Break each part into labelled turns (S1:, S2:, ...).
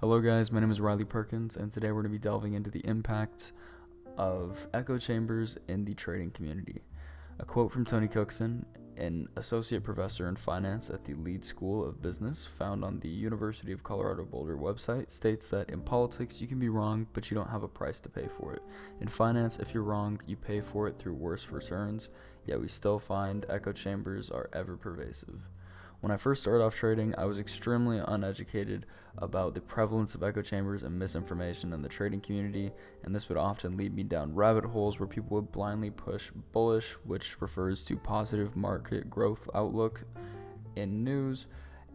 S1: Hello guys, my name is Riley Perkins, and today we're going to be delving into the impact of echo chambers in the trading community. A quote from Tony Cookson, an associate professor in finance at the Rady School of Business, found on the University of Colorado Boulder website, states that in politics you can be wrong, but you don't have a price to pay for it. In finance, if you're wrong, you pay for it through worse returns, yet we still find echo chambers are ever pervasive. When I first started off trading, I was extremely uneducated about the prevalence of echo chambers and misinformation in the trading community, and this would often lead me down rabbit holes where people would blindly push bullish, which refers to positive market growth outlook in news.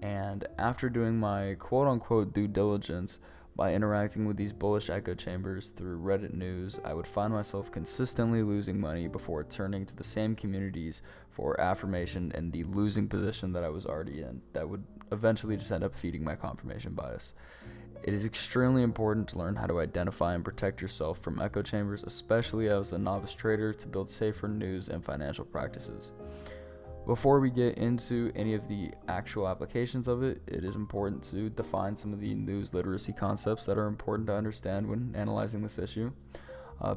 S1: And after doing my quote-unquote due diligence by interacting with these bullish echo chambers through Reddit news, I would find myself consistently losing money before turning to the same communities for affirmation in the losing position that I was already in. That would eventually just end up feeding my confirmation bias. It is extremely important to learn how to identify and protect yourself from echo chambers, especially as a novice trader, to build safer news and financial practices. Before we get into any of the actual applications of it, it is important to define some of the news literacy concepts that are important to understand when analyzing this issue.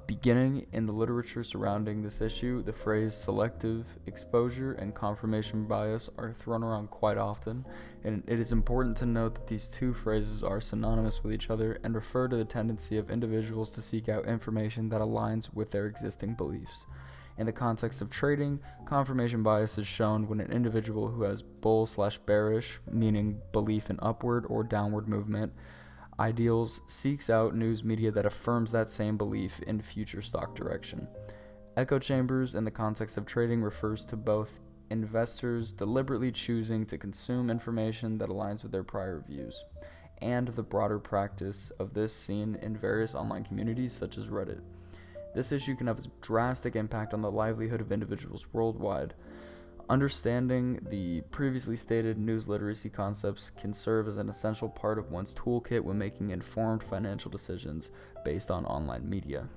S1: Beginning in the literature surrounding this issue, the phrase selective exposure and confirmation bias are thrown around quite often, and it is important to note that these two phrases are synonymous with each other and refer to the tendency of individuals to seek out information that aligns with their existing beliefs. In the context of trading, confirmation bias is shown when an individual who has bull/bearish, meaning belief in upward or downward movement, ideals seeks out news media that affirms that same belief in future stock direction. Echo chambers in the context of trading refers to both investors deliberately choosing to consume information that aligns with their prior views, and the broader practice of this seen in various online communities such as Reddit. This issue can have a drastic impact on the livelihood of individuals worldwide. Understanding the previously stated news literacy concepts can serve as an essential part of one's toolkit when making informed financial decisions based on online media.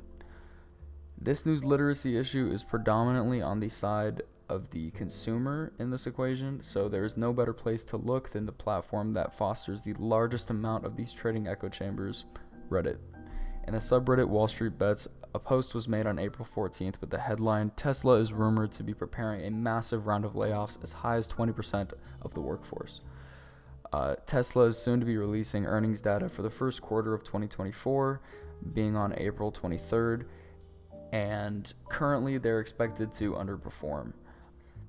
S1: This news literacy issue is predominantly on the side of the consumer in this equation, so there is no better place to look than the platform that fosters the largest amount of these trading echo chambers, Reddit. In the subreddit Wall Street Bets, a post was made on April 14th with the headline, "Tesla is rumored to be preparing a massive round of layoffs as high as 20% of the workforce." Tesla is soon to be releasing earnings data for the first quarter of 2024, being on April 23rd, and currently they're expected to underperform.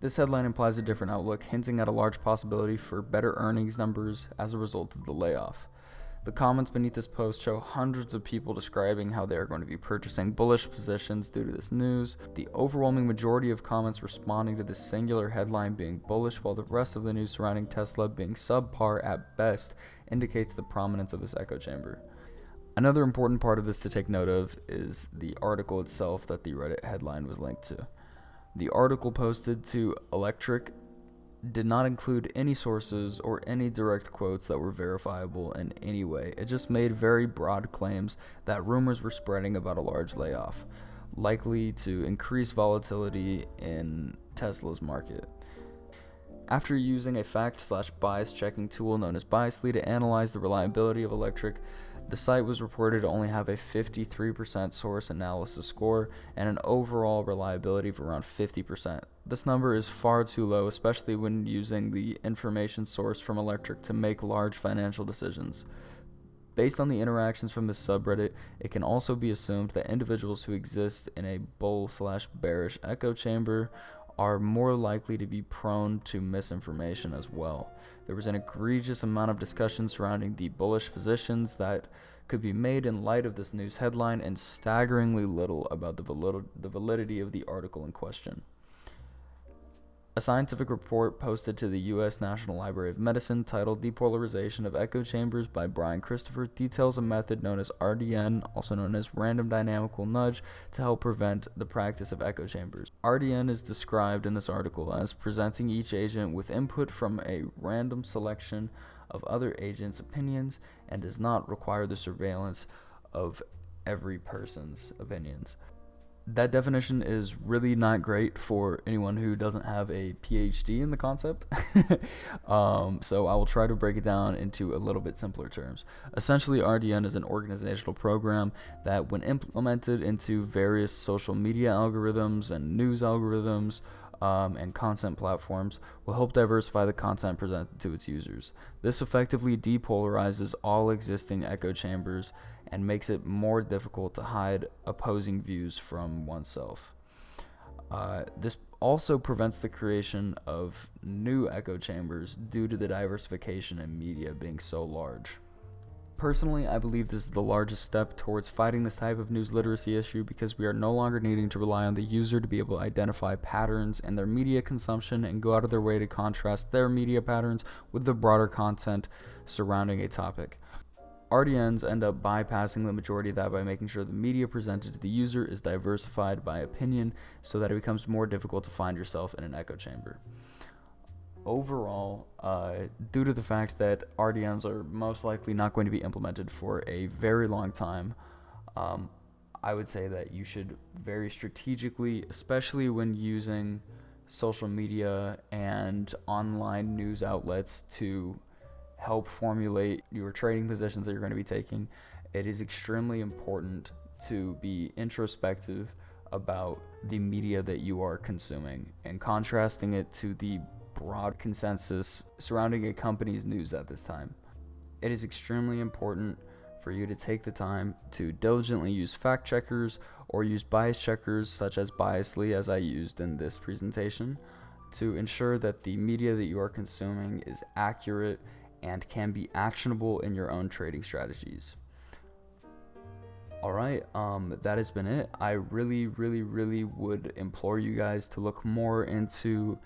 S1: This headline implies a different outlook, hinting at a large possibility for better earnings numbers as a result of the layoff. The comments beneath this post show hundreds of people describing how they are going to be purchasing bullish positions due to this news, the overwhelming majority of comments responding to this singular headline being bullish, while the rest of the news surrounding Tesla being subpar at best indicates the prominence of this echo chamber. Another important part of this to take note of is the article itself that the Reddit headline was linked to. The article posted to Electric did not include any sources or any direct quotes that were verifiable in any way. It just made very broad claims that rumors were spreading about a large layoff, likely to increase volatility in Tesla's market. After using a fact/bias checking tool known as Biasly to analyze the reliability of Electric, the site was reported to only have a 53% source analysis score and an overall reliability of around 50%. This number is far too low, especially when using the information source from Electric to make large financial decisions. Based on the interactions from this subreddit, it can also be assumed that individuals who exist in a bull/bearish echo chamber are more likely to be prone to misinformation as well. There was an egregious amount of discussion surrounding the bullish positions that could be made in light of this news headline, and staggeringly little about the validity of the article in question. A scientific report posted to the U.S. National Library of Medicine titled "Depolarization of Echo Chambers" by Brian Christopher details a method known as RDN, also known as random dynamical nudge, to help prevent the practice of echo chambers. RDN is described in this article as presenting each agent with input from a random selection of other agents' opinions and does not require the surveillance of every person's opinions. That definition is really not great for anyone who doesn't have a PhD in the concept. So I will try to break it down into a little bit simpler terms. Essentially, RDN is an organizational program that, when implemented into various social media algorithms and news algorithms, and content platforms, will help diversify the content presented to its users. This effectively depolarizes all existing echo chambers and makes it more difficult to hide opposing views from oneself. This also prevents the creation of new echo chambers due to the diversification in media being so large. Personally, I believe this is the largest step towards fighting this type of news literacy issue, because we are no longer needing to rely on the user to be able to identify patterns in their media consumption and go out of their way to contrast their media patterns with the broader content surrounding a topic. RDNs end up bypassing the majority of that by making sure the media presented to the user is diversified by opinion, so that it becomes more difficult to find yourself in an echo chamber. Overall, due to the fact that RDNs are most likely not going to be implemented for a very long time, I would say that you should very strategically, especially when using social media and online news outlets to help formulate your trading positions that you're going to be taking, it is extremely important to be introspective about the media that you are consuming and contrasting it to the broad consensus surrounding a company's news at this time. It is extremely important for you to take the time to diligently use fact checkers or use bias checkers such as Biasly, as I used in this presentation, to ensure that the media that you are consuming is accurate and can be actionable in your own trading strategies. Alright, that has been it. I really would implore you guys to look more into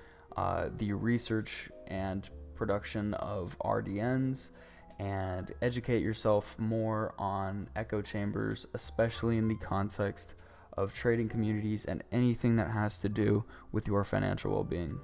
S1: the research and production of RDNs and educate yourself more on echo chambers, especially in the context of trading communities and anything that has to do with your financial well-being.